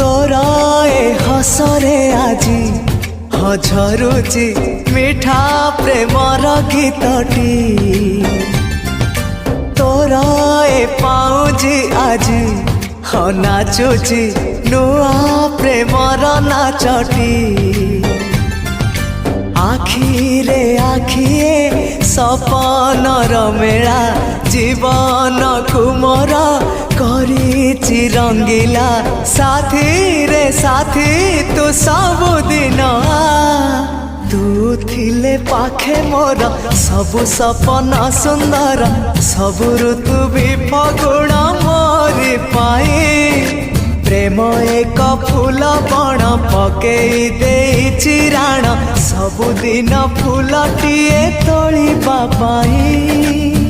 तोरा ए हसरे आजी झरुची मिठा प्रेमर गीतटी तोरा ए पाउजी आजी नाचुची नुआ प्रेमर नाचटी आखिरे आखिए सपनर मेला जीवन कुमर करिछि रंगीला साथी रे साथी तू सबुदिन तू थिले पाखे मोर सबु सपन सुंदर सबु ऋतु भी फगुण मोरी पाई प्रेम एक फूल बण पकई देइछि राण सबुदिन फूलटिए तोलिबा पाई।